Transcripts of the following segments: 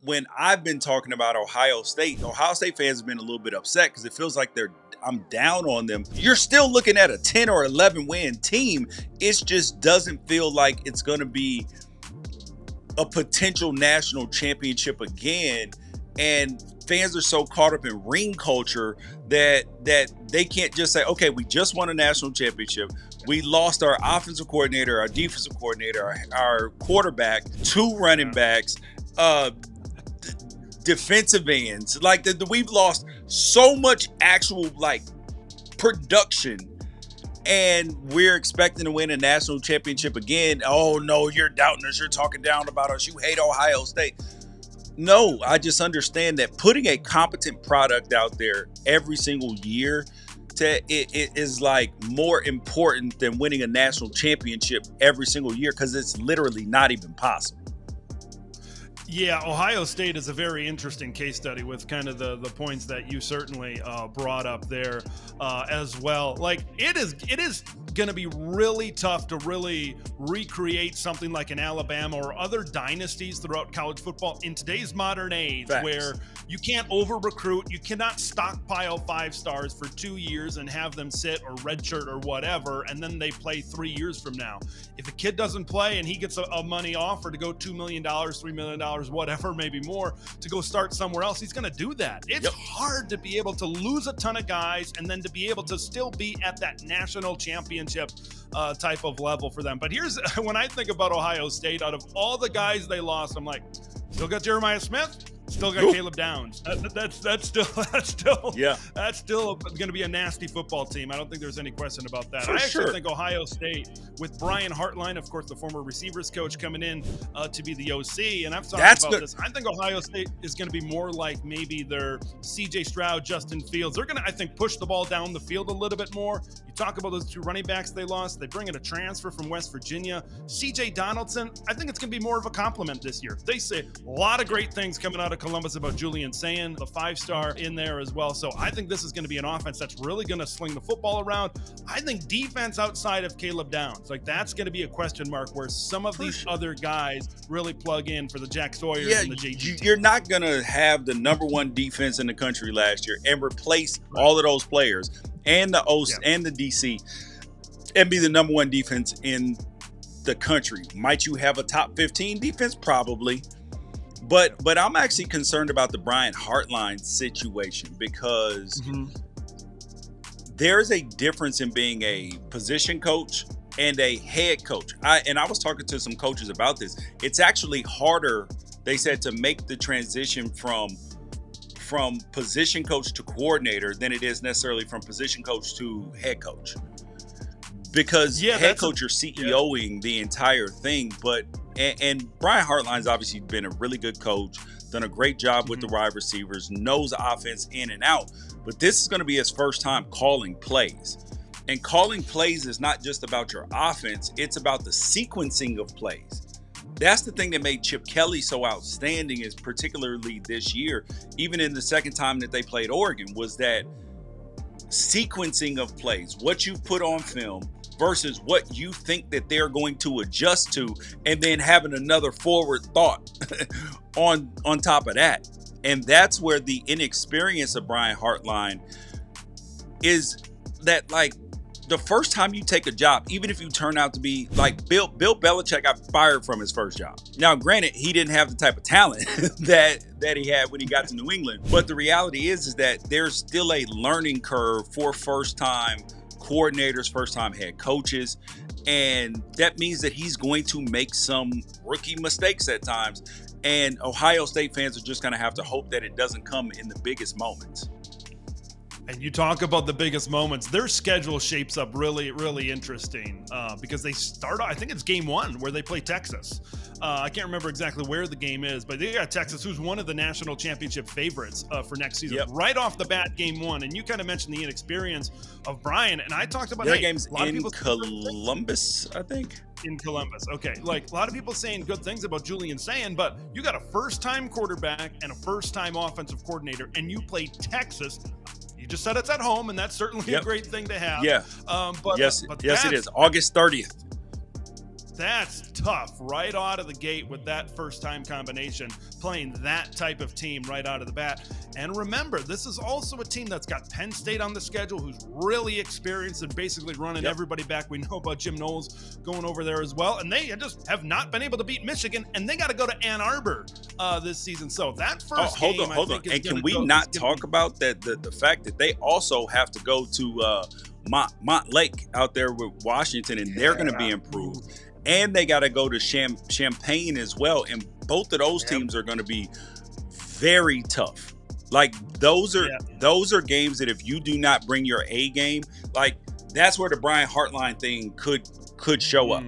when I've been talking about Ohio State fans have been a little bit upset because it feels like I'm down on them. You're still looking at a 10 or 11 win team. It just doesn't feel like it's going to be a potential national championship again. And fans are so caught up in ring culture that they can't just say, okay, we just won a national championship. We lost our offensive coordinator, our defensive coordinator, our quarterback, 2 running backs, defensive ends. Like we've lost so much actual production, and we're expecting to win a national championship again. Oh no, you're doubting us. You're talking down about us. You hate Ohio State. No, I just understand that putting a competent product out there every single year it is more important than winning a national championship every single year, because it's literally not even possible. Yeah, Ohio State is a very interesting case study with kind of the points that you certainly brought up there as well. It is going to be really tough to really recreate something like an Alabama or other dynasties throughout college football in today's modern age. Facts. Where you can't over-recruit. You cannot stockpile 5 stars for 2 years and have them sit or redshirt or whatever, and then they play 3 years from now. If a kid doesn't play and he gets a money offer to go $2 million, $3 million, whatever, maybe more, to go start somewhere else, he's going to do that. It's hard to be able to lose a ton of guys and then to be able to still be at that national championship type of level for them. But here's, when I think about Ohio State, out of all the guys they lost, I'm like, still got Jeremiah Smith, still got Caleb Downs. That's still going to be a nasty football team. I don't think there's any question about that. I actually think Ohio State, with Brian Hartline, of course, the former receivers coach, coming in to be the OC, and I've talked about this. I think Ohio State is going to be more like maybe their C.J. Stroud, Justin Fields. They're going to, I think, push the ball down the field a little bit more. You talk about those 2 running backs they lost. They bring in a transfer from West Virginia. C.J. Donaldson, I think it's going to be more of a compliment this year. They say a lot of great things coming out of Columbus about Julian Sayin, the 5-star in there as well. So I think this is going to be an offense that's really going to sling the football around. I think defense outside of Caleb Downs, that's going to be a question mark where some of these other guys really plug in for the Jack Sawyers and the JG. You're not going to have the #1 defense in the country last year and replace all of those players and the OC and the DC and be the #1 defense in the country. Might you have a top 15 defense? Probably. But I'm actually concerned about the Brian Hartline situation, because there's a difference in being a position coach and a head coach. I was talking to some coaches about this. It's actually harder, they said, to make the transition from position coach to coordinator than it is necessarily from position coach to head coach. Because head coach, you're CEOing the entire thing, and Brian Hartline's obviously been a really good coach, done a great job with the wide receivers, knows offense in and out. But this is going to be his first time calling plays. And calling plays is not just about your offense, it's about the sequencing of plays. That's the thing that made Chip Kelly so outstanding, is particularly this year, even in the second time that they played Oregon, was that sequencing of plays, what you put on film versus what you think that they're going to adjust to, and then having another forward thought on top of that. And that's where the inexperience of Brian Hartline is, that the first time you take a job, even if you turn out to be like Bill Belichick got fired from his first job. Now, granted, he didn't have the type of talent that he had when he got to New England. But the reality is that there's still a learning curve for first-time coordinators, first-time head coaches. And that means that he's going to make some rookie mistakes at times. And Ohio State fans are just going to have to hope that it doesn't come in the biggest moments. And you talk about the biggest moments, their schedule shapes up really, really interesting because they start, I think it's game 1 where they play Texas. I can't remember exactly where the game is, but they got Texas, who's one of the national championship favorites for next season. Yep. Right off the bat, game 1. And you kind of mentioned the inexperience of Brian. And I talked about their game's in Columbus, I think. In Columbus. Okay. Like a lot of people saying good things about Julian Sayin, but you got a first-time quarterback and a first-time offensive coordinator, and you play Texas. You just said it's at home, and that's certainly a great thing to have. Yeah. But it is. August 30th. That's tough right out of the gate with that first-time combination, playing that type of team right out of the bat. And remember, this is also a team that's got Penn State on the schedule, who's really experienced and basically running everybody back. We know about Jim Knowles going over there as well, and they just have not been able to beat Michigan, and they got to go to Ann Arbor this season. So that first hold game, on. And can we not talk about that? The fact that they also have to go to Montlake out there with Washington, and they're going to be improved. And they got to go to Champaign as well. And both of those teams are going to be very tough. Like those are games that if you do not bring your A game, like that's where the Brian Hartline thing could show up,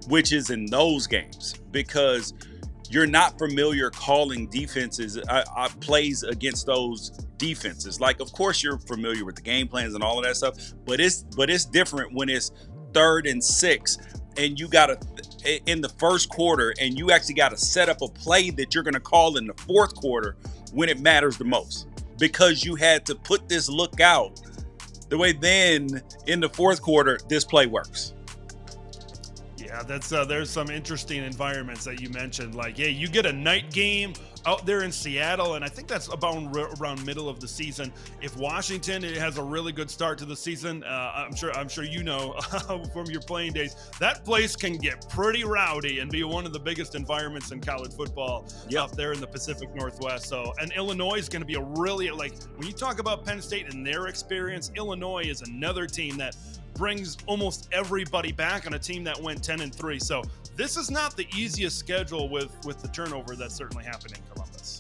which is in those games, because you're not familiar calling defenses, plays against those defenses. Like, of course, you're familiar with the game plans and all of that stuff, but it's different when it's 3rd and 6. And you got to, in the first quarter, and you actually got to set up a play that you're going to call in the 4th quarter when it matters the most, because you had to put this look out the way then in the 4th quarter, this play works. Yeah, that's there's some interesting environments that you mentioned. Like, yeah, you get a night game out there in Seattle, and I think that's about around middle of the season. If Washington has a really good start to the season, I'm sure you know from your playing days, that place can get pretty rowdy and be one of the biggest environments in college football up there in the Pacific Northwest. So, and Illinois is going to be a really, like, when you talk about Penn State and their experience, Illinois is another team that brings almost everybody back on a team that went 10-3. So this is not the easiest schedule with the turnover that's certainly happening in Columbus.